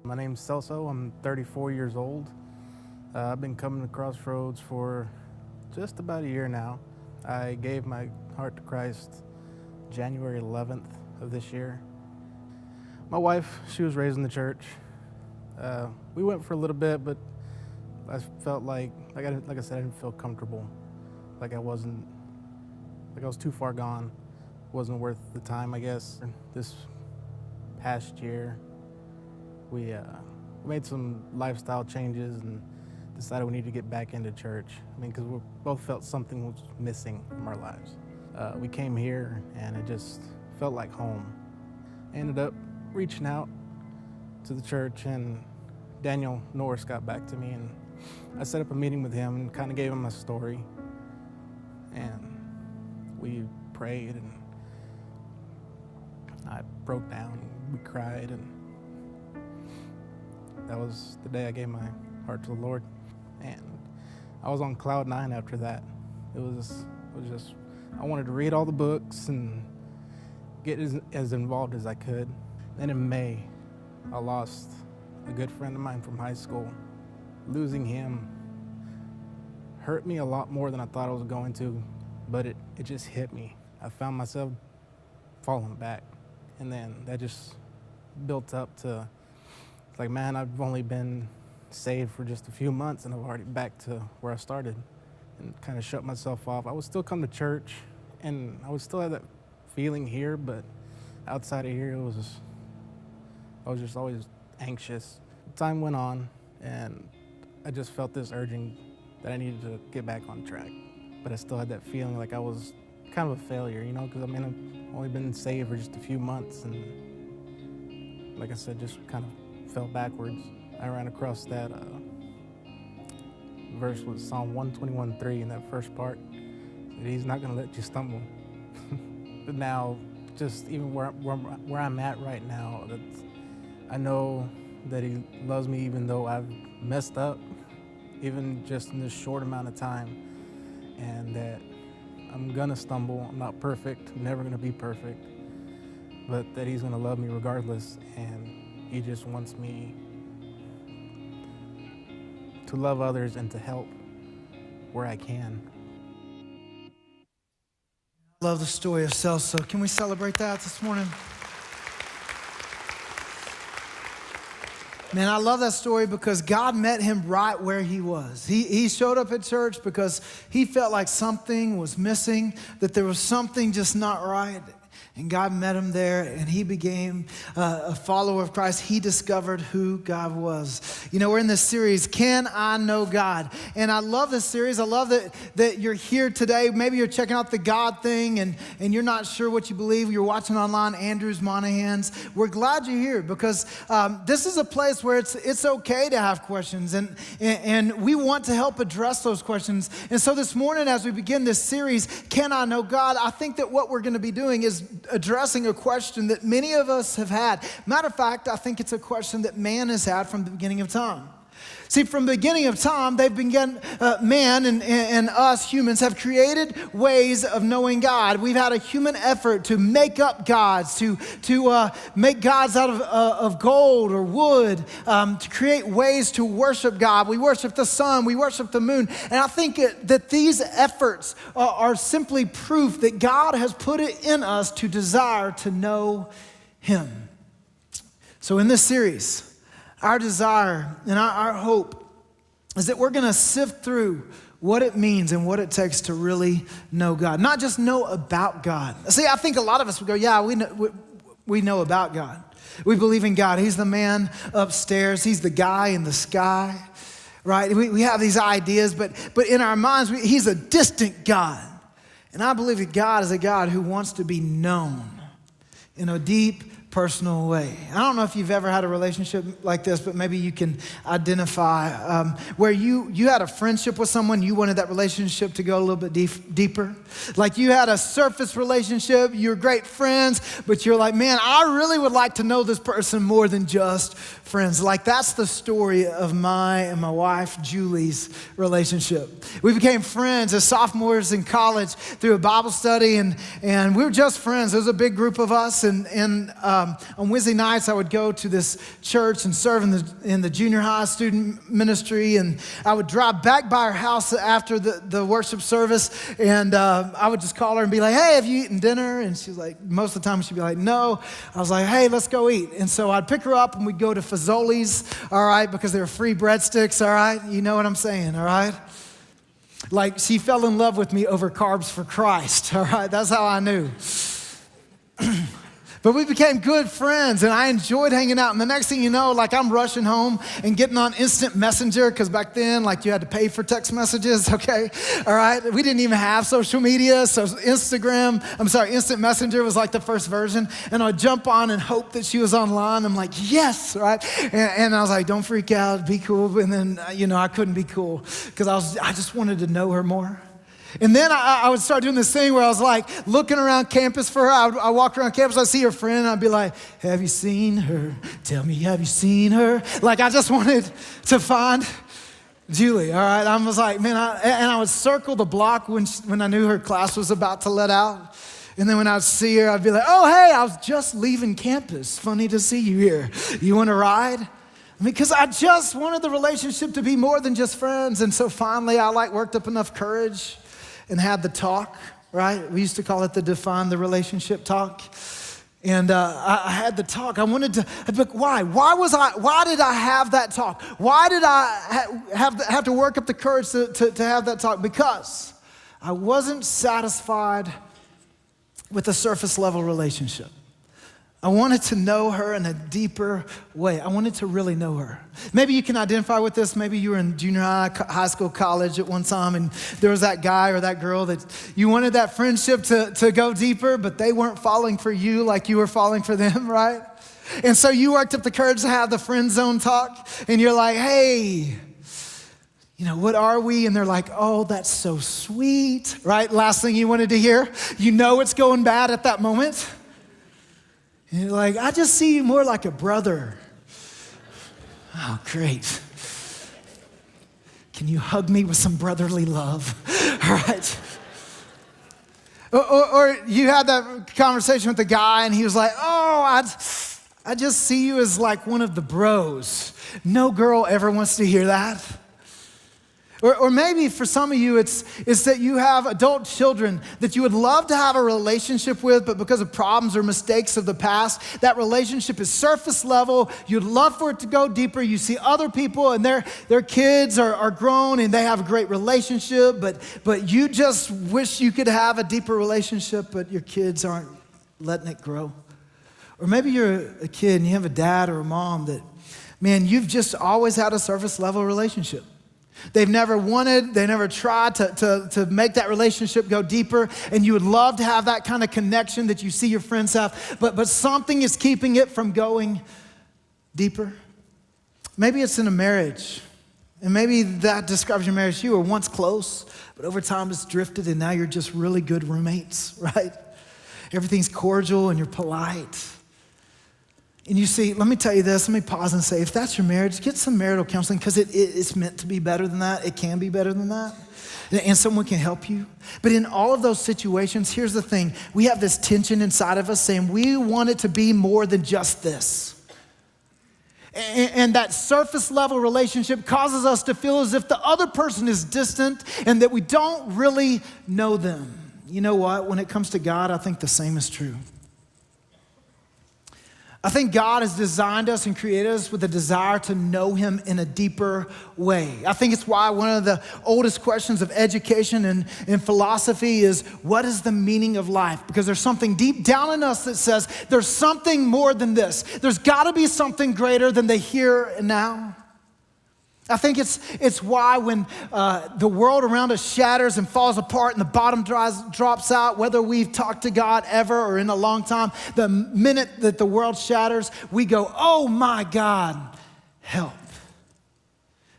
My name's Celso. I'm 34 years old. I've been coming to Crossroads for just about a year now. I gave my heart to Christ January 11th of this year. My wife, she was raised in the church. We went for a little bit, but I felt like I said, I didn't feel comfortable. Like I was too far gone. Wasn't worth the time, I guess. This past year, we made some lifestyle changes and decided we needed to get back into church. Because we both felt something was missing from our lives. We came here and it just felt like home. Ended up reaching out to the church, and Daniel Norris got back to me, and I set up a meeting with him and kind of gave him my story. And we prayed, and I broke down, we cried, and that was the day I gave my heart to the Lord. And I was on cloud 9 after that. It was just, I wanted to read all the books and get as involved as I could. And in May, I lost a good friend of mine from high school. Losing him hurt me a lot more than I thought I was going to, but it just hit me. I found myself falling back. And then that just built up to, like, man, I've only been saved for just a few months and I'm already back to where I started, and kind of shut myself off. I would still come to church and I would still have that feeling here, but outside of here, I was just always anxious. Time went on and I just felt this urging that I needed to get back on track. But I still had that feeling like I was kind of a failure, because I've only been saved for just a few months, and like I said, just kind of fell backwards. I ran across that verse with Psalm 121:3 in that first part, that he's not going to let you stumble. But now, just even where I'm at right now, I know that he loves me even though I've messed up, even just in this short amount of time, and that I'm gonna stumble. I'm not perfect, I'm never gonna be perfect, but that he's gonna love me regardless, and he just wants me to love others and to help where I can. Love the story of Celso. Can we celebrate that this morning? Man, I love that story because God met him right where he was. He showed up at church because he felt like something was missing, that there was something just not right. And God met him there, and he became a follower of Christ. He discovered who God was. We're in this series, Can I Know God? And I love this series. I love that you're here today. Maybe you're checking out the God thing, and you're not sure what you believe. You're watching online, Andrews Monahan's. We're glad you're here because this is a place where it's okay to have questions, and we want to help address those questions. And so this morning, as we begin this series, Can I Know God? I think that what we're going to be doing is addressing a question that many of us have had. Matter of fact, I think it's a question that man has had from the beginning of time. See, from the beginning of time, man and us humans have created ways of knowing God. We've had a human effort to make up gods, to make gods out of gold or wood, to create ways to worship God. We worship the sun, we worship the moon. And I think that these efforts are simply proof that God has put it in us to desire to know him. So in this series, our desire and our hope is that we're going to sift through what it means and what it takes to really know God. Not just know about God. See, I think a lot of us would go, yeah, we know about God. We believe in God. He's the man upstairs. He's the guy in the sky, right? We have these ideas, but in our minds, he's a distant God. And I believe that God is a God who wants to be known in a deep, personal way. I don't know if you've ever had a relationship like this, but maybe you can identify where you had a friendship with someone, you wanted that relationship to go a little bit deeper. Like you had a surface relationship, you're great friends, but you're like, man, I really would like to know this person more than just friends. Like that's the story of my and my wife Julie's relationship. We became friends as sophomores in college through a Bible study, and we were just friends. There was a big group of us, and on Wednesday nights, I would go to this church and serve in the junior high student ministry. And I would drive back by her house after the worship service. And I would just call her and be like, hey, have you eaten dinner? And she's like, most of the time she'd be like, no. I was like, hey, let's go eat. And so I'd pick her up and we'd go to Fazoli's, all right, because they were free breadsticks, all right? You know what I'm saying, all right? Like, she fell in love with me over carbs for Christ, all right? That's how I knew. But we became good friends, and I enjoyed hanging out. And the next thing you know, like, I'm rushing home and getting on instant messenger, because back then, like, you had to pay for text messages, okay? All right? We didn't even have social media, so instant messenger was like the first version. And I'd jump on and hope that she was online. I'm like, yes, right? And I was like, don't freak out, be cool. And then, I couldn't be cool, because I just wanted to know her more. And then I would start doing this thing where I was like looking around campus for her. I walk around campus, I'd see her friend, and I'd be like, have you seen her? Tell me, have you seen her? Like, I just wanted to find Julie, all right? I was like, man, and I would circle the block when I knew her class was about to let out. And then when I would see her, I'd be like, oh, hey, I was just leaving campus. Funny to see you here. You want to ride? Because I just wanted the relationship to be more than just friends. And so finally, I worked up enough courage and had the talk, right? We used to call it the define the relationship talk. And I had the talk. I wanted to, but why? Why did I have that talk? Why did I have to work up the courage to have that talk? Because I wasn't satisfied with a surface level relationship. I wanted to know her in a deeper way. I wanted to really know her. Maybe you can identify with this. Maybe you were in junior high school, college at one time, and there was that guy or that girl that you wanted that friendship to go deeper, but they weren't falling for you like you were falling for them, right? And so you worked up the courage to have the friend zone talk, and you're like, hey, what are we? And they're like, oh, that's so sweet, right? Last thing you wanted to hear. It's going bad at that moment. And you're like, I just see you more like a brother. Oh, great. Can you hug me with some brotherly love? All right. Or you had that conversation with the guy and he was like, oh, I just see you as like one of the bros. No girl ever wants to hear that. Or maybe for some of you, it's that you have adult children that you would love to have a relationship with, but because of problems or mistakes of the past, that relationship is surface level. You'd love for it to go deeper. You see other people and their kids are grown and they have a great relationship, but you just wish you could have a deeper relationship, but your kids aren't letting it grow. Or maybe you're a kid and you have a dad or a mom that, man, you've just always had a surface level relationship. They never tried to make that relationship go deeper, and you would love to have that kind of connection that you see your friends have, but something is keeping it from going deeper. Maybe it's in a marriage, and maybe that describes your marriage. You were once close, but over time it's drifted, and now you're just really good roommates, right? Everything's cordial, and you're polite. And you see, let me tell you this, let me pause and say, if that's your marriage, get some marital counseling, because it's meant to be better than that. It can be better than that. And someone can help you. But in all of those situations, here's the thing. We have this tension inside of us saying we want it to be more than just this. And that surface level relationship causes us to feel as if the other person is distant and that we don't really know them. You know what? When it comes to God, I think the same is true. I think God has designed us and created us with a desire to know him in a deeper way. I think it's why one of the oldest questions of education and philosophy is, what is the meaning of life? Because there's something deep down in us that says there's something more than this. There's got to be something greater than the here and now. I think it's why when the world around us shatters and falls apart and the bottom drops out, whether we've talked to God ever or in a long time, the minute that the world shatters, we go, oh my God, help.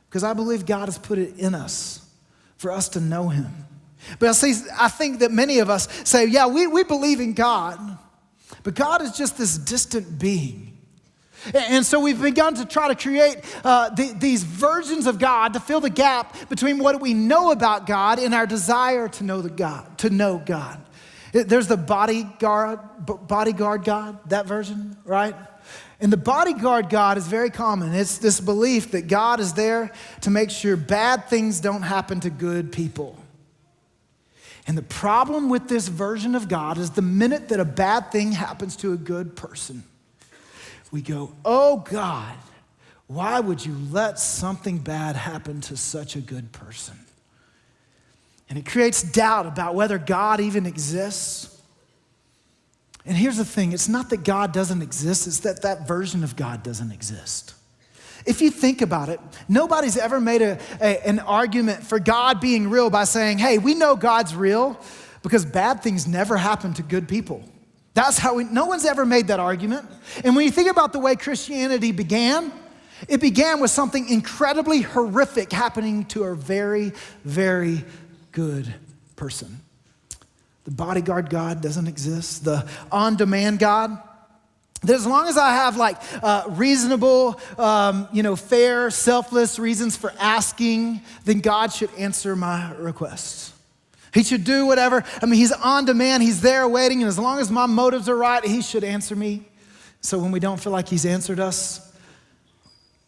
Because I believe God has put it in us for us to know him. But I think that many of us say, yeah, we believe in God, but God is just this distant being. And so we've begun to try to create these versions of God to fill the gap between what we know about God and our desire to know God. There's the bodyguard God, that version, right? And the bodyguard God is very common. It's this belief that God is there to make sure bad things don't happen to good people. And the problem with this version of God is the minute that a bad thing happens to a good person, we go, oh God, why would you let something bad happen to such a good person? And it creates doubt about whether God even exists. And here's the thing, it's not that God doesn't exist, it's that that version of God doesn't exist. If you think about it, nobody's ever made an argument for God being real by saying, hey, we know God's real because bad things never happen to good people. That's how no one's ever made that argument. And when you think about the way Christianity began, it began with something incredibly horrific happening to a very, very good person. The bodyguard God doesn't exist. The on-demand God, that as long as I have reasonable, fair, selfless reasons for asking, then God should answer my requests. He should do whatever. He's on demand. He's there waiting. And as long as my motives are right, he should answer me. So when we don't feel like he's answered us,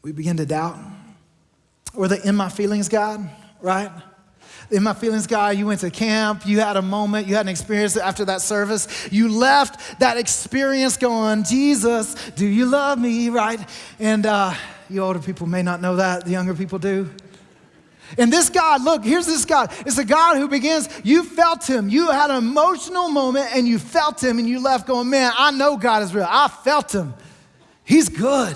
we begin to doubt. Or the in my feelings God, right? In my feelings God, you went to camp, you had a moment, you had an experience after that service. You left that experience going, Jesus, do you love me, right? And you older people may not know that, the younger people do. And this God, look, here's this God. It's a God who begins, you felt him. You had an emotional moment and you felt him and you left going, man, I know God is real. I felt him. He's good.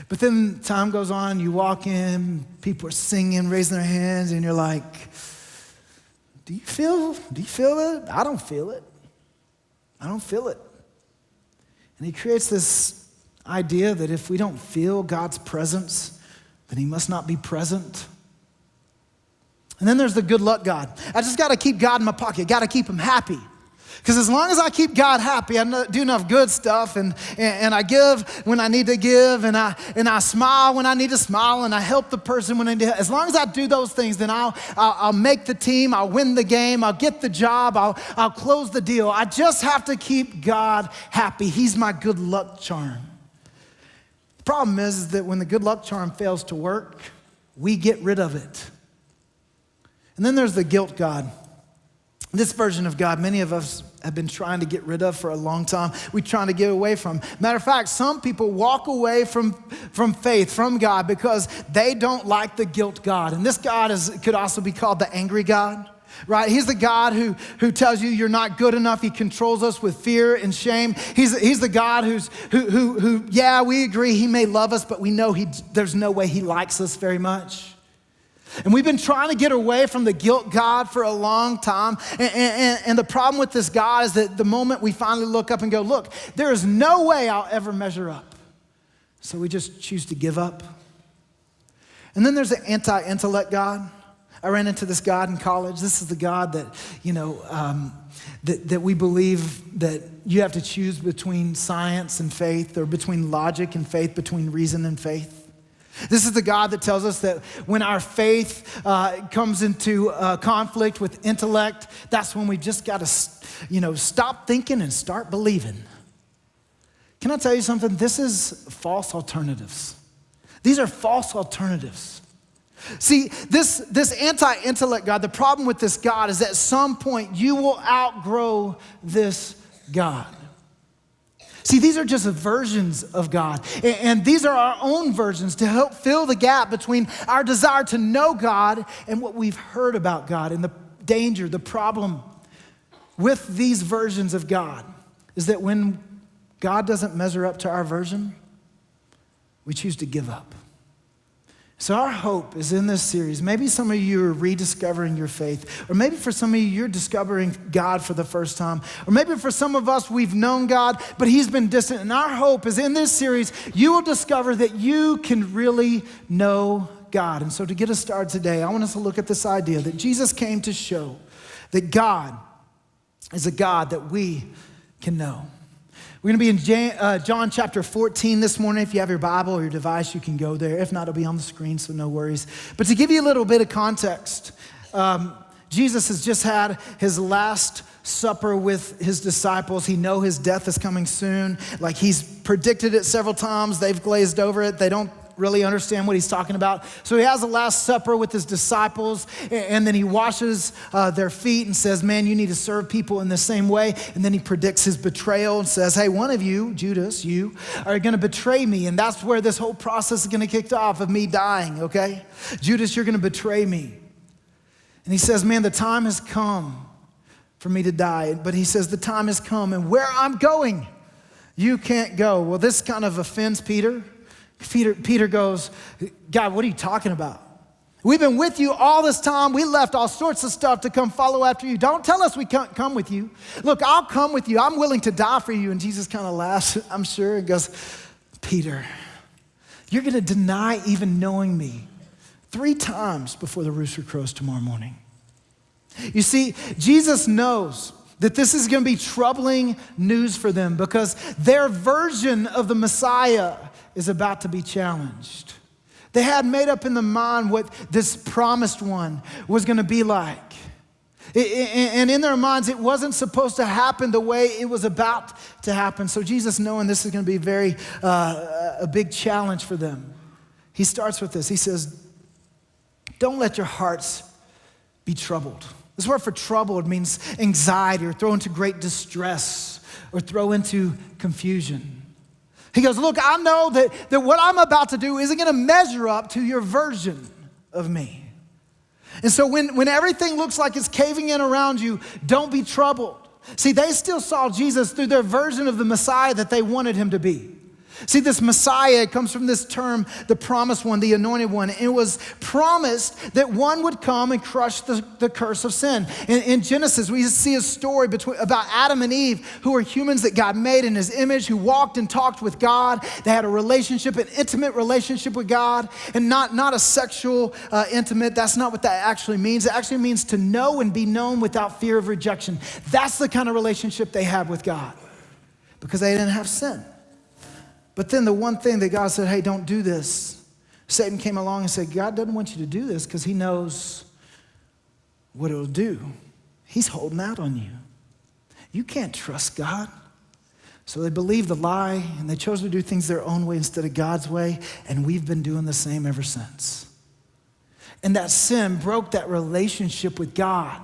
But then time goes on, you walk in, people are singing, raising their hands, and you're like, do you feel it? I don't feel it. I don't feel it. And he creates this idea that if we don't feel God's presence, then he must not be present. And then there's the good luck God. I just got to keep God in my pocket, got to keep him happy. Because as long as I keep God happy, I do enough good stuff, and I give when I need to give, and I smile when I need to smile, and I help the person when I need to. As long as I do those things, then I'll make the team, I'll win the game, I'll get the job, I'll close the deal. I just have to keep God happy. He's my good luck charm. The problem is that when the good luck charm fails to work, we get rid of it. And then there's the guilt God. This version of God, many of us have been trying to get rid of for a long time. We're trying to get away from. Matter of fact, some people walk away from faith, from God, because they don't like the guilt God. And this God could also be called the angry God, right? He's the God who tells you you're not good enough. He controls us with fear and shame. He's the God who yeah, we agree he may love us, but we know there's no way he likes us very much. And we've been trying to get away from the guilt God for a long time. And the problem with this God is that the moment we finally look up and go, look, there is no way I'll ever measure up. So we just choose to give up. And then there's the anti-intellect God. I ran into this God in college. This is the God that, that we believe that you have to choose between science and faith, or between logic and faith, between reason and faith. This is the God that tells us that when our faith comes into conflict with intellect, that's when we just got to, stop thinking and start believing. Can I tell you something? This is false alternatives. These are false alternatives. See, this anti-intellect God, the problem with this God is that at some point you will outgrow this God. See, these are just versions of God. And these are our own versions to help fill the gap between our desire to know God and what we've heard about God. And the danger, the problem with these versions of God is that when God doesn't measure up to our version, we choose to give up. So our hope is in this series. Maybe some of you are rediscovering your faith, or maybe for some of you, you're discovering God for the first time, or maybe for some of us, we've known God, but he's been distant. And our hope is in this series, you will discover that you can really know God. And so to get us started today, I want us to look at this idea that Jesus came to show that God is a God that we can know. We're going to be in John chapter 14 this morning. If you have your Bible or your device, you can go there. If not, it'll be on the screen, so no worries. But to give you a little bit of context, Jesus has just had his last supper with his disciples. He knows his death is coming soon. Like he's predicted it several times. They've glazed over it. They don't really understand what he's talking about. So he has a last supper with his disciples, and then he washes their feet and says, man, you need to serve people in the same way. And then he predicts his betrayal and says, hey, one of you, Judas, you are going to betray me. And that's where this whole process is going to kick off of me dying, okay? Judas, you're going to betray me. And he says, man, the time has come for me to die. But he says, the time has come, and where I'm going, you can't go. Well, this kind of offends Peter. Peter goes, God, what are you talking about? We've been with you all this time. We left all sorts of stuff to come follow after you. Don't tell us we can't come with you. Look, I'll come with you. I'm willing to die for you. And Jesus kind of laughs, I'm sure, and goes, Peter, you're going to deny even knowing me 3 times before the rooster crows tomorrow morning. You see, Jesus knows that this is going to be troubling news for them because their version of the Messiah is about to be challenged. They had made up in their mind what this promised one was going to be like. And in their minds, it wasn't supposed to happen the way it was about to happen. So Jesus, knowing this is going to be a big challenge for them, he starts with this. He says, don't let your hearts be troubled. This word for troubled means anxiety or throw into great distress or throw into confusion. He goes, look, I know that what I'm about to do isn't going to measure up to your version of me. And so when everything looks like it's caving in around you, don't be troubled. See, they still saw Jesus through their version of the Messiah that they wanted him to be. See, this Messiah comes from this term, the promised one, the anointed one. It was promised that one would come and crush the curse of sin. In Genesis, we see a story about Adam and Eve, who are humans that God made in his image, who walked and talked with God. They had a relationship, an intimate relationship with God, and not a sexual intimate. That's not what that actually means. It actually means to know and be known without fear of rejection. That's the kind of relationship they had with God because they didn't have sin. But then the one thing that God said, hey, don't do this. Satan came along and said, God doesn't want you to do this because he knows what it'll do. He's holding out on you. You can't trust God. So they believed the lie and they chose to do things their own way instead of God's way. And we've been doing the same ever since. And that sin broke that relationship with God.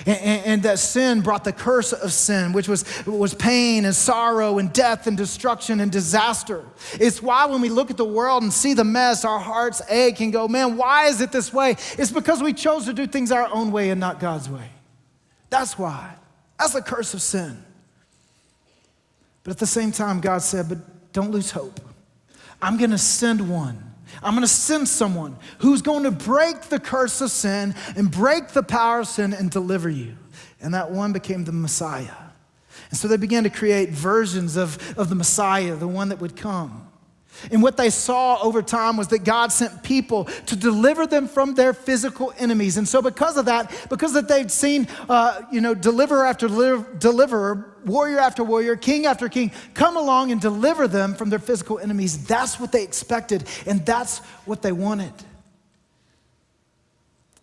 And that sin brought the curse of sin, which was pain and sorrow and death and destruction and disaster. It's why when we look at the world and see the mess, our hearts ache and go, man, why is it this way? It's because we chose to do things our own way and not God's way. That's why. That's the curse of sin. But at the same time, God said, but don't lose hope. I'm going to send one. I'm going to send someone who's going to break the curse of sin and break the power of sin and deliver you. And that one became the Messiah. And so they began to create versions of the Messiah, the one that would come. And what they saw over time was that God sent people to deliver them from their physical enemies. And so because that they'd seen, deliverer after deliverer, warrior after warrior, king after king, come along and deliver them from their physical enemies. That's what they expected, and that's what they wanted.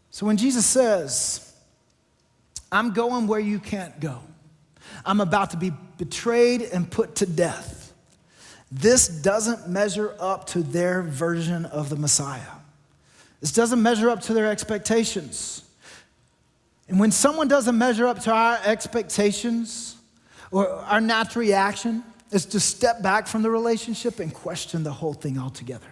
So when Jesus says, I'm going where you can't go, I'm about to be betrayed and put to death, this doesn't measure up to their version of the Messiah. This doesn't measure up to their expectations. And when someone doesn't measure up to our expectations, or our natural reaction is to step back from the relationship and question the whole thing altogether.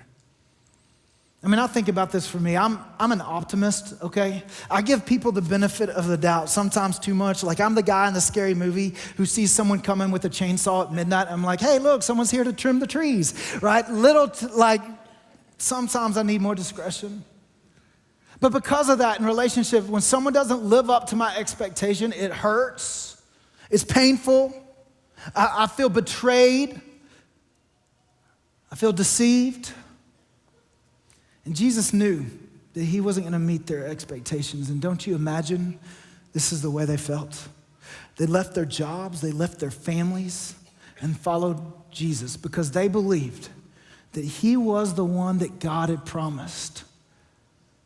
I mean, I think about this for me. I'm an optimist, okay? I give people the benefit of the doubt, sometimes too much. Like I'm the guy in the scary movie who sees someone coming with a chainsaw at midnight. I'm like, hey, look, someone's here to trim the trees, right? Sometimes I need more discretion. But because of that in relationship, when someone doesn't live up to my expectation, it hurts. It's painful. I feel betrayed. I feel deceived. And Jesus knew that he wasn't going to meet their expectations. And don't you imagine this is the way they felt? They left their jobs, they left their families, and followed Jesus because they believed that he was the one that God had promised.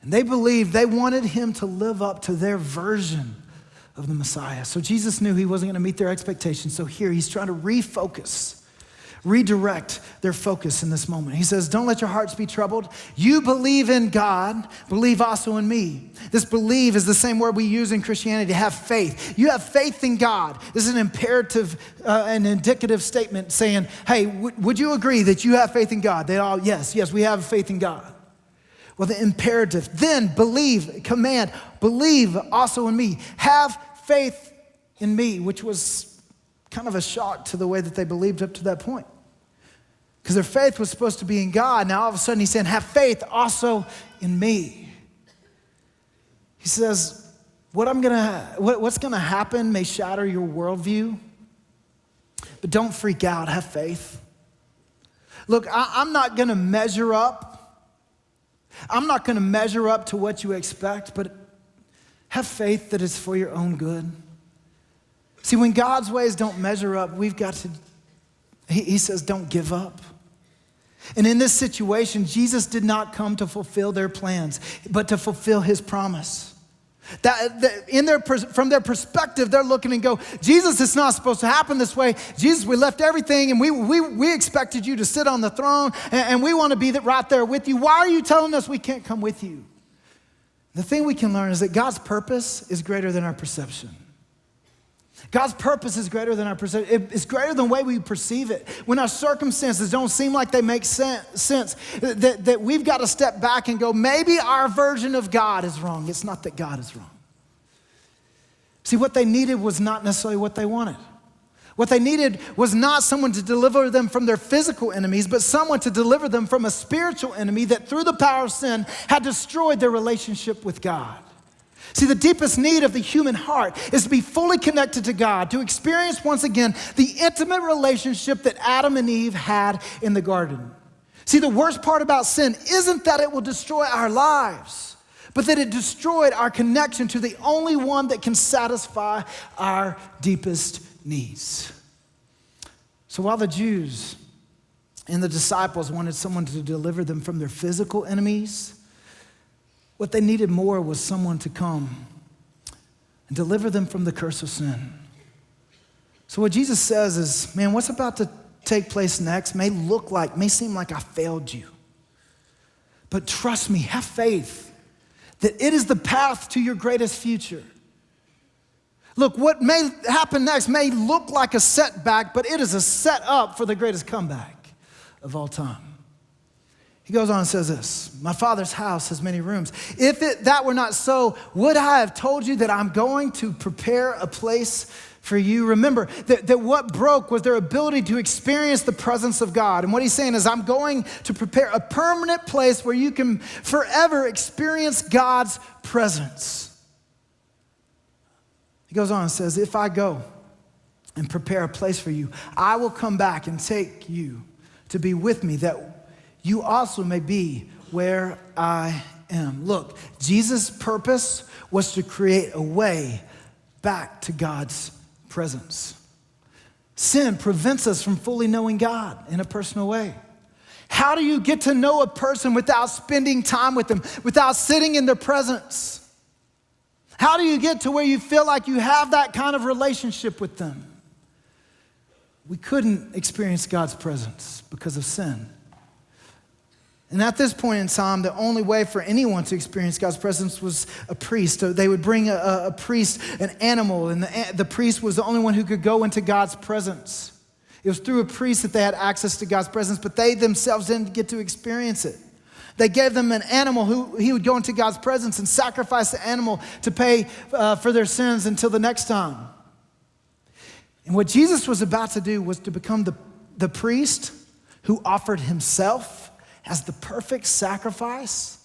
And they believed, they wanted him to live up to their version of the Messiah. So Jesus knew he wasn't going to meet their expectations. So here he's trying to refocus, redirect their focus in this moment. He says, don't let your hearts be troubled. You believe in God, believe also in me. This believe is the same word we use in Christianity, to have faith. You have faith in God. This is an imperative, an indicative statement saying, hey, would you agree that you have faith in God? They all, yes, we have faith in God. Well, the imperative, then believe, command, believe also in me. Have faith in me, which was kind of a shock to the way that they believed up to that point. Because their faith was supposed to be in God. Now all of a sudden he's saying, have faith also in me. He says, what's gonna happen may shatter your worldview, but don't freak out, have faith. Look, I'm not gonna measure up. I'm not gonna measure up to what you expect, but have faith that it's for your own good. See, when God's ways don't measure up, he says, don't give up. And in this situation, Jesus did not come to fulfill their plans, but to fulfill his promise. From their perspective, they're looking and go, Jesus, it's not supposed to happen this way. Jesus, we left everything and we expected you to sit on the throne and we want to be right there with you. Why are you telling us we can't come with you? The thing we can learn is that God's purpose is greater than our perception. God's purpose is greater than our perception. It's greater than the way we perceive it. When our circumstances don't seem like they make sense, that we've got to step back and go, maybe our version of God is wrong. It's not that God is wrong. See, what they needed was not necessarily what they wanted. What they needed was not someone to deliver them from their physical enemies, but someone to deliver them from a spiritual enemy that through the power of sin had destroyed their relationship with God. See, the deepest need of the human heart is to be fully connected to God, to experience once again the intimate relationship that Adam and Eve had in the garden. See, the worst part about sin isn't that it will destroy our lives, but that it destroyed our connection to the only one that can satisfy our deepest needs. So while the Jews and the disciples wanted someone to deliver them from their physical enemies, what they needed more was someone to come and deliver them from the curse of sin. So what Jesus says is, man, what's about to take place next may seem like I failed you. But trust me, have faith that it is the path to your greatest future. Look, what may happen next may look like a setback, but it is a setup for the greatest comeback of all time. He goes on and says this, my Father's house has many rooms. If that were not so, would I have told you that I'm going to prepare a place for you? Remember that what broke was their ability to experience the presence of God. And what he's saying is, I'm going to prepare a permanent place where you can forever experience God's presence. He goes on and says, if I go and prepare a place for you, I will come back and take you to be with me, that you also may be where I am. Look, Jesus' purpose was to create a way back to God's presence. Sin prevents us from fully knowing God in a personal way. How do you get to know a person without spending time with them, without sitting in their presence? How do you get to where you feel like you have that kind of relationship with them? We couldn't experience God's presence because of sin. And at this point in time, the only way for anyone to experience God's presence was a priest. So they would bring a priest, an animal, and the priest was the only one who could go into God's presence. It was through a priest that they had access to God's presence, but they themselves didn't get to experience it. They gave them an animal who he would go into God's presence and sacrifice the animal to pay for their sins until the next time. And what Jesus was about to do was to become the priest who offered himself as the perfect sacrifice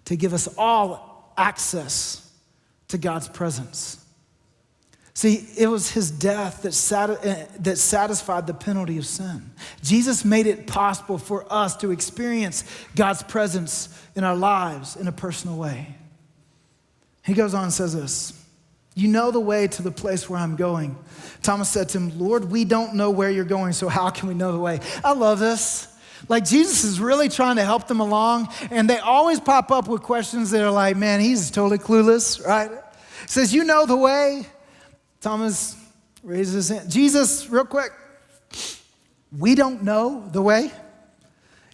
to give us all access to God's presence. See, it was his death that satisfied the penalty of sin. Jesus made it possible for us to experience God's presence in our lives in a personal way. He goes on and says this, you know the way to the place where I'm going. Thomas said to him, Lord, we don't know where you're going, so how can we know the way? I love this. Like Jesus is really trying to help them along, and they always pop up with questions that are like, man, he's totally clueless, right? He says, you know the way. Thomas raises his hand. Jesus, real quick, we don't know the way.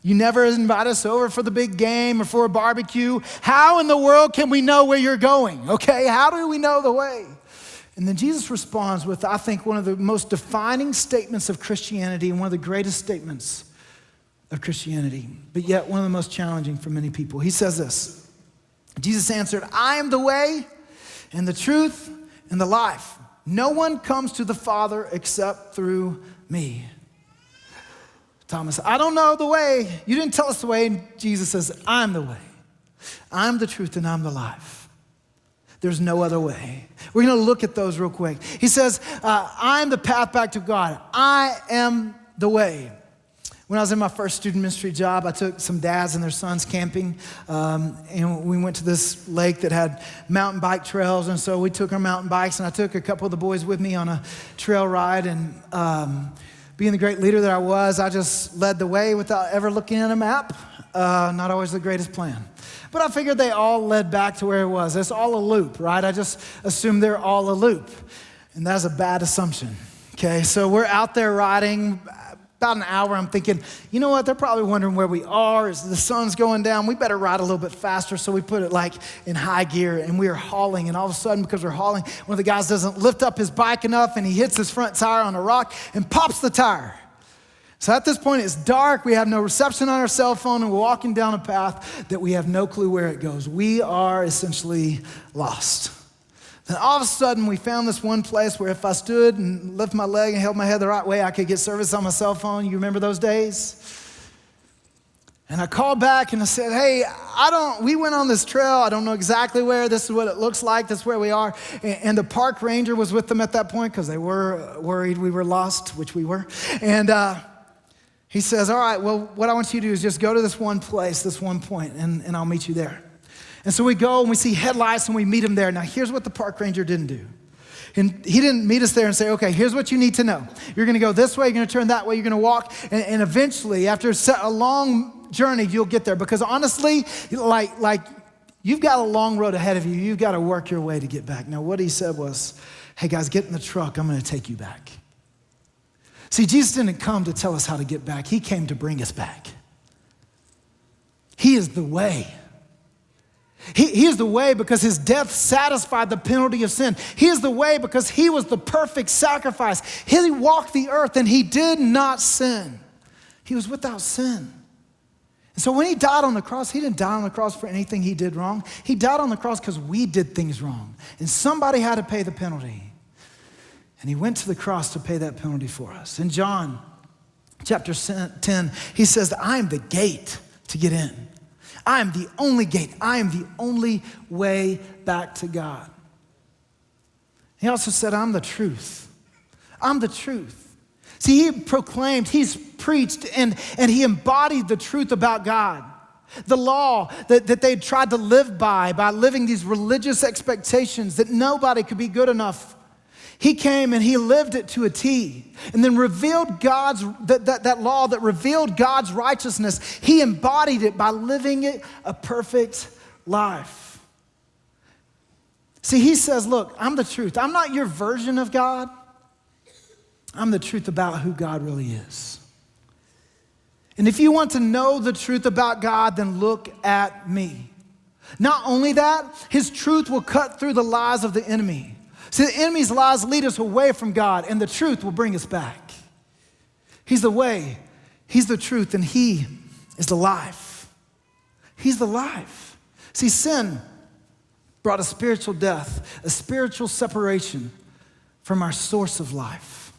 You never invite us over for the big game or for a barbecue. How in the world can we know where you're going, okay? How do we know the way? And then Jesus responds with, I think, one of the most defining statements of Christianity and one of the greatest statements of Christianity, but yet one of the most challenging for many people. He says this, Jesus answered, I am the way and the truth and the life. No one comes to the Father except through me. Thomas, I don't know the way. You didn't tell us the way. And Jesus says, I'm the way. I'm the truth and I'm the life. There's no other way. We're going to look at those real quick. He says, I'm the path back to God. I am the way. When I was in my first student ministry job, I took some dads and their sons camping, and we went to this lake that had mountain bike trails, and so we took our mountain bikes, and I took a couple of the boys with me on a trail ride, and being the great leader that I was, I just led the way without ever looking at a map. Not always the greatest plan. But I figured they all led back to where it was. It's all a loop, right? I just assumed they're all a loop, and that's a bad assumption, okay? So we're out there riding. About an hour, I'm thinking, you know what? They're probably wondering where we are. As the sun's going down, we better ride a little bit faster. So we put it like in high gear, and we are hauling. And all of a sudden, because we're hauling, one of the guys doesn't lift up his bike enough, and he hits his front tire on a rock and pops the tire. So at this point, it's dark. We have no reception on our cell phone, and we're walking down a path that we have no clue where it goes. We are essentially lost. Then all of a sudden, we found this one place where if I stood and lifted my leg and held my head the right way, I could get service on my cell phone. You remember those days? And I called back and I said, hey, we went on this trail. I don't know exactly where. This is what it looks like. This is where we are. And the park ranger was with them at that point because they were worried we were lost, which we were. And he says, all right, well, what I want you to do is just go to this one place, this one point, and I'll meet you there. And so we go and we see headlights and we meet him there. Now, here's what the park ranger didn't do. And he didn't meet us there and say, okay, here's what you need to know. You're going to go this way, you're going to turn that way, you're going to walk. And eventually, after a long journey, you'll get there. Because honestly, like you've got a long road ahead of you. You've got to work your way to get back. Now, what he said was, hey, guys, get in the truck. I'm going to take you back. See, Jesus didn't come to tell us how to get back. He came to bring us back. He is the way. He is the way because his death satisfied the penalty of sin. He is the way because he was the perfect sacrifice. He walked the earth and he did not sin. He was without sin. And so when he died on the cross, he didn't die on the cross for anything he did wrong. He died on the cross because we did things wrong. And somebody had to pay the penalty. And he went to the cross to pay that penalty for us. In John chapter 10, he says, I am the gate to get in. I am the only gate. I am the only way back to God. He also said, I'm the truth. I'm the truth. See, he proclaimed, he's preached, and he embodied the truth about God. The law that they tried to live by living these religious expectations that nobody could be good enough. He came and he lived it to a T and then revealed that law that revealed God's righteousness. He embodied it by living it a perfect life. See, he says, look, I'm the truth. I'm not your version of God. I'm the truth about who God really is. And if you want to know the truth about God, then look at me. Not only that, his truth will cut through the lies of the enemy. See, the enemy's lies lead us away from God, and the truth will bring us back. He's the way, he's the truth, and he is the life. He's the life. See, sin brought a spiritual death, a spiritual separation from our source of life.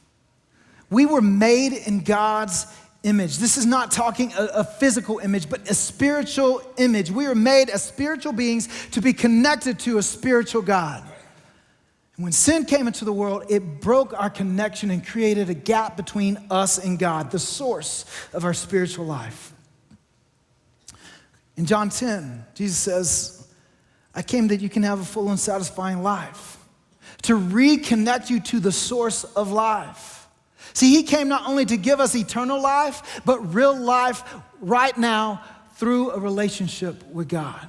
We were made in God's image. This is not talking a physical image, but a spiritual image. We were made as spiritual beings to be connected to a spiritual God. And when sin came into the world, it broke our connection and created a gap between us and God, the source of our spiritual life. In John 10, Jesus says, I came that you can have a full and satisfying life, to reconnect you to the source of life. See, he came not only to give us eternal life, but real life right now through a relationship with God.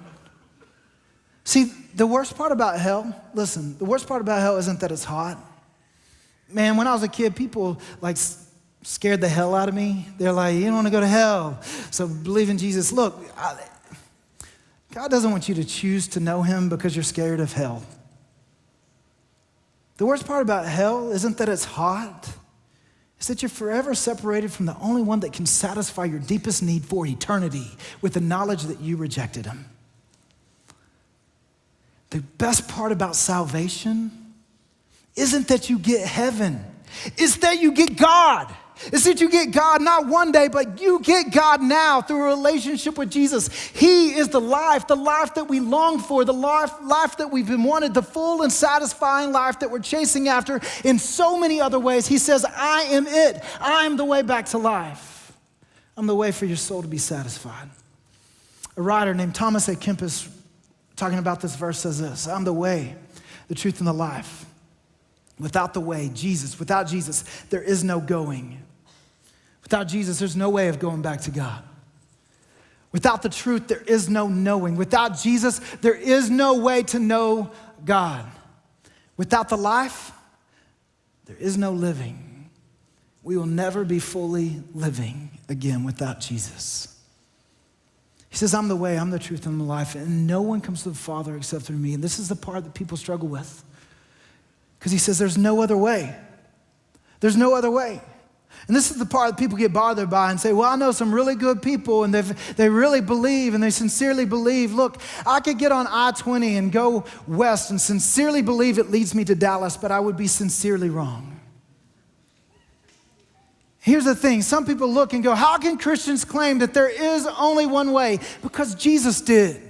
See, the worst part about hell, listen, the worst part about hell isn't that it's hot. Man, when I was a kid, people like scared the hell out of me. They're like, you don't want to go to hell, so believe in Jesus. Look, God doesn't want you to choose to know him because you're scared of hell. The worst part about hell isn't that it's hot. It's that you're forever separated from the only one that can satisfy your deepest need for eternity with the knowledge that you rejected him. The best part about salvation isn't that you get heaven. It's that you get God. It's that you get God not one day, but you get God now through a relationship with Jesus. He is the life that we long for, the life that we've been wanted, the full and satisfying life that we're chasing after in so many other ways. He says, I am it. I am the way back to life. I'm the way for your soul to be satisfied. A writer named Thomas A. Kempis, talking about this verse, says this: I'm the way, the truth, and the life. Without the way, Jesus, without Jesus, there is no going. Without Jesus, there's no way of going back to God. Without the truth, there is no knowing. Without Jesus, there is no way to know God. Without the life, there is no living. We will never be fully living again without Jesus. He says, I'm the way, I'm the truth, and the life, and no one comes to the Father except through me. And this is the part that people struggle with. Because he says there's no other way. There's no other way. And this is the part that people get bothered by and say, well, I know some really good people and they really believe and they sincerely believe. Look, I could get on I-20 and go west and sincerely believe it leads me to Dallas, but I would be sincerely wrong. Here's the thing. Some people look and go, how can Christians claim that there is only one way? Because Jesus did.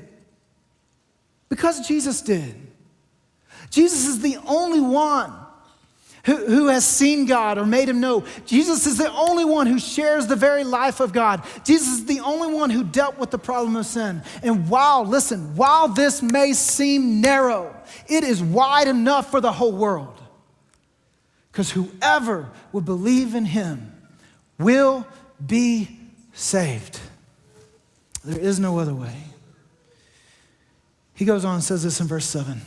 Because Jesus did. Jesus is the only one who has seen God or made him know. Jesus is the only one who shares the very life of God. Jesus is the only one who dealt with the problem of sin. And while this may seem narrow, it is wide enough for the whole world. Because whoever will believe in him will be saved. There is no other way. He goes on and says this in verse 7.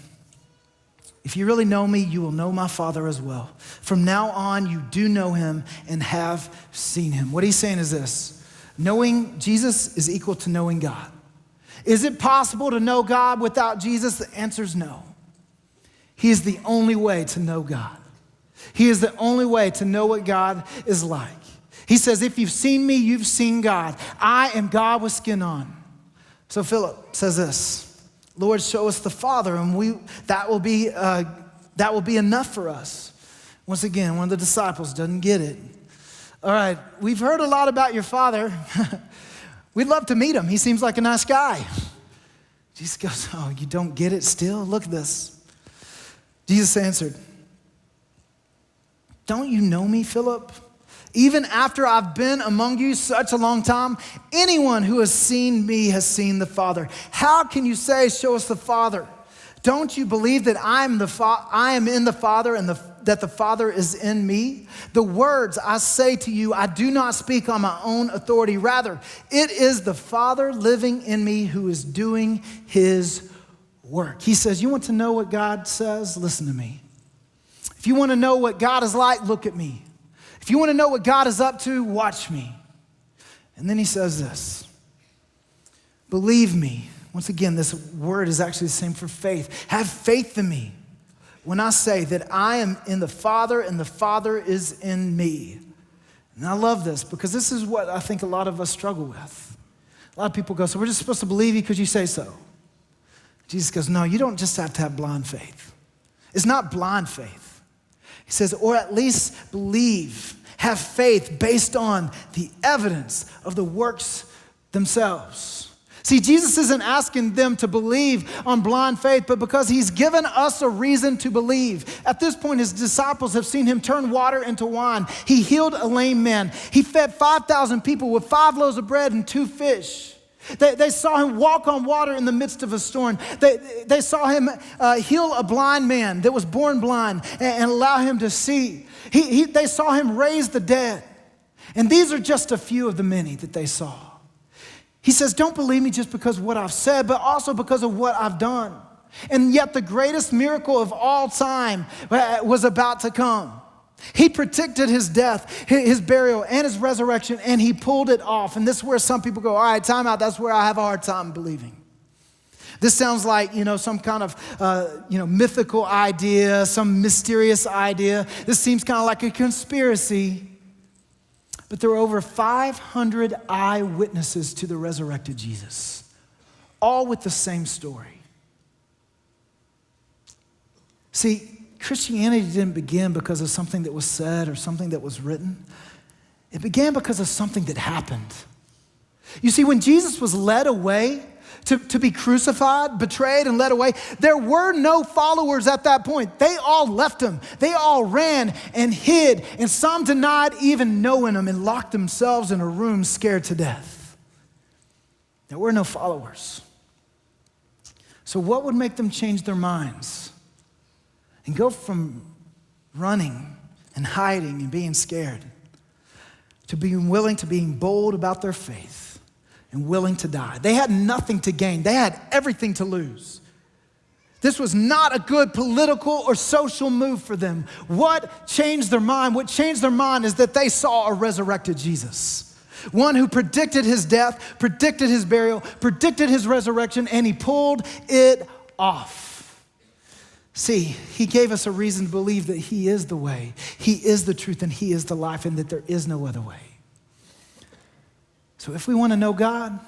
If you really know me, you will know my Father as well. From now on, you do know him and have seen him. What he's saying is this: knowing Jesus is equal to knowing God. Is it possible to know God without Jesus? The answer is no. He is the only way to know God. He is the only way to know what God is like. He says, if you've seen me, you've seen God. I am God with skin on. So Philip says this: Lord, show us the Father, and that will be enough for us. Once again, one of the disciples doesn't get it. All right, we've heard a lot about your Father. We'd love to meet him. He seems like a nice guy. Jesus goes, oh, you don't get it still? Look at this. Jesus answered, don't you know me, Philip? Even after I've been among you such a long time, anyone who has seen me has seen the Father. How can you say, show us the Father? Don't you believe that I am in the Father and that the Father is in me? The words I say to you, I do not speak on my own authority. Rather, it is the Father living in me who is doing his work. He says, you want to know what God says? Listen to me. If you want to know what God is like, look at me. If you want to know what God is up to, watch me. And then he says this: believe me. Once again, this word is actually the same for faith. Have faith in me when I say that I am in the Father and the Father is in me. And I love this because this is what I think a lot of us struggle with. A lot of people go, so we're just supposed to believe you because you say so. Jesus goes, no, you don't just have to have blind faith. It's not blind faith. He says, or at least believe, have faith based on the evidence of the works themselves. See, Jesus isn't asking them to believe on blind faith, but because he's given us a reason to believe. At this point, his disciples have seen him turn water into wine. He healed a lame man. He fed 5,000 people with 5 loaves of bread and 2 fish. They saw him walk on water in the midst of a storm. They saw him heal a blind man that was born blind and allow him to see. They saw him raise the dead. And these are just a few of the many that they saw. He says, don't believe me just because of what I've said, but also because of what I've done. And yet the greatest miracle of all time was about to come. He predicted his death, his burial, and his resurrection, and he pulled it off. And this is where some people go, all right, time out. That's where I have a hard time believing. This sounds like, some kind of, mythical idea, some mysterious idea. This seems kind of like a conspiracy. But there were over 500 eyewitnesses to the resurrected Jesus, all with the same story. See, Christianity didn't begin because of something that was said or something that was written. It began because of something that happened. You see, when Jesus was led away to be crucified, betrayed, and led away, there were no followers at that point. They all left him. They all ran and hid, and some denied even knowing him and locked themselves in a room scared to death. There were no followers. So what would make them change their minds and go from running and hiding and being scared to being willing to being bold about their faith and willing to die? They had nothing to gain. They had everything to lose. This was not a good political or social move for them. What changed their mind? What changed their mind is that they saw a resurrected Jesus. One who predicted his death, predicted his burial, predicted his resurrection, and he pulled it off. See, he gave us a reason to believe that he is the way, he is the truth, and he is the life, and that there is no other way. So if we want to know God,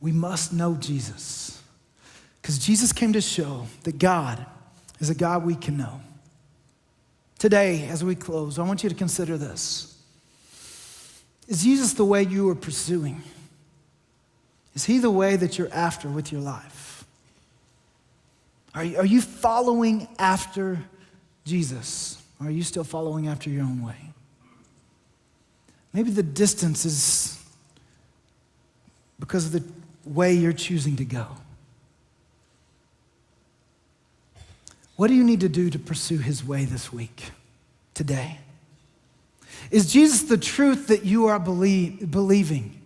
we must know Jesus. Because Jesus came to show that God is a God we can know. Today, as we close, I want you to consider this. Is Jesus the way you are pursuing? Is he the way that you're after with your life? Are you following after Jesus? Or are you still following after your own way? Maybe the distance is because of the way you're choosing to go. What do you need to do to pursue his way this week, today? Is Jesus the truth that you are believing?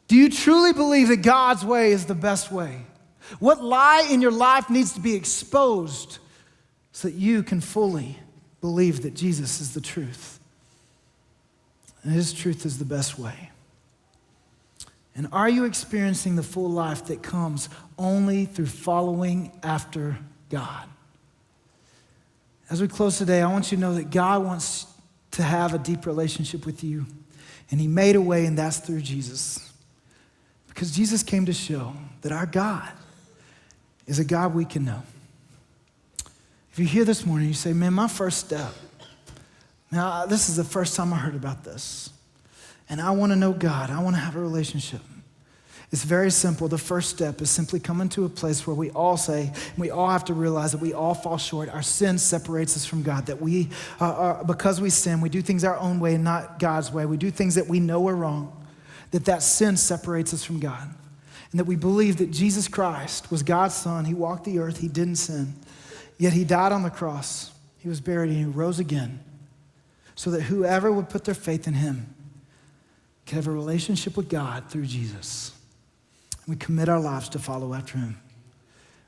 Do you truly believe that God's way is the best way? What lie in your life needs to be exposed so that you can fully believe that Jesus is the truth? And his truth is the best way. And are you experiencing the full life that comes only through following after God? As we close today, I want you to know that God wants to have a deep relationship with you. And he made a way, and that's through Jesus. Because Jesus came to show that our God is a God we can know. If you're here this morning, you say, man, my first step, now this is the first time I heard about this, and I want to know God, I want to have a relationship. It's very simple. The first step is simply coming to a place where we all say, we all have to realize that we all fall short. Our sin separates us from God, that we, because we sin, we do things our own way and not God's way. We do things that we know are wrong, that sin separates us from God. And that we believe that Jesus Christ was God's son. He walked the earth. He didn't sin. Yet he died on the cross. He was buried and he rose again so that whoever would put their faith in him could have a relationship with God through Jesus. We commit our lives to follow after him.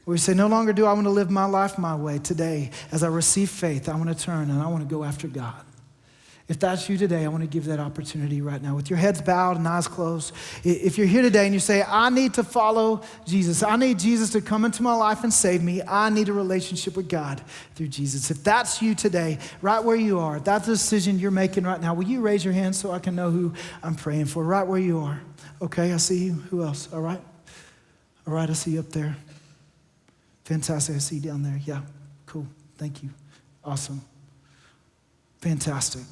We say, no longer do I want to live my life my way. Today, as I receive faith, I want to turn and I want to go after God. If that's you today, I want to give that opportunity right now. With your heads bowed and eyes closed, if you're here today and you say, I need to follow Jesus, I need Jesus to come into my life and save me, I need a relationship with God through Jesus. If that's you today, right where you are, if that's the decision you're making right now, will you raise your hand so I can know who I'm praying for? Right where you are. Okay, I see you. Who else? All right. All right, I see you up there. Fantastic, I see you down there. Yeah, cool, thank you. Awesome. Fantastic.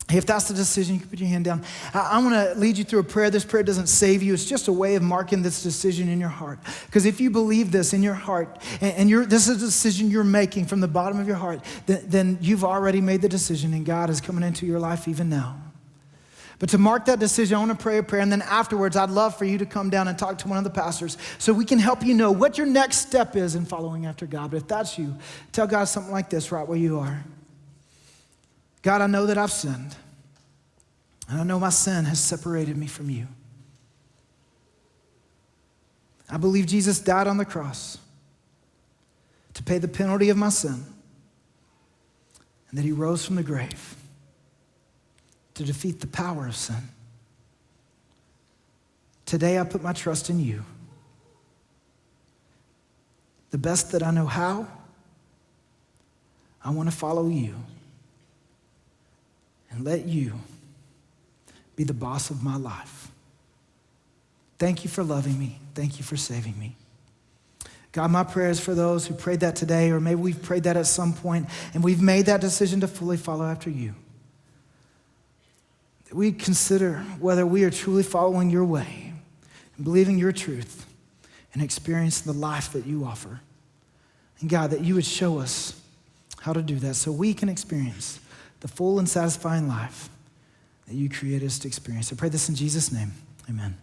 Hey, if that's the decision, you can put your hand down. I want to lead you through a prayer. This prayer doesn't save you. It's just a way of marking this decision in your heart. Because if you believe this in your heart, and this is a decision you're making from the bottom of your heart, then you've already made the decision, and God is coming into your life even now. But to mark that decision, I want to pray a prayer, and then afterwards, I'd love for you to come down and talk to one of the pastors so we can help you know what your next step is in following after God. But if that's you, tell God something like this right where you are. God, I know that I've sinned, and I know my sin has separated me from you. I believe Jesus died on the cross to pay the penalty of my sin, and that he rose from the grave to defeat the power of sin. Today I put my trust in you. The best that I know how, I want to follow you and let you be the boss of my life. Thank you for loving me. Thank you for saving me. God, my prayer is for those who prayed that today, or maybe we've prayed that at some point and we've made that decision to fully follow after you. We consider whether we are truly following your way and believing your truth and experiencing the life that you offer. And God, that you would show us how to do that so we can experience the full and satisfying life that you created us to experience. I pray this in Jesus' name. Amen.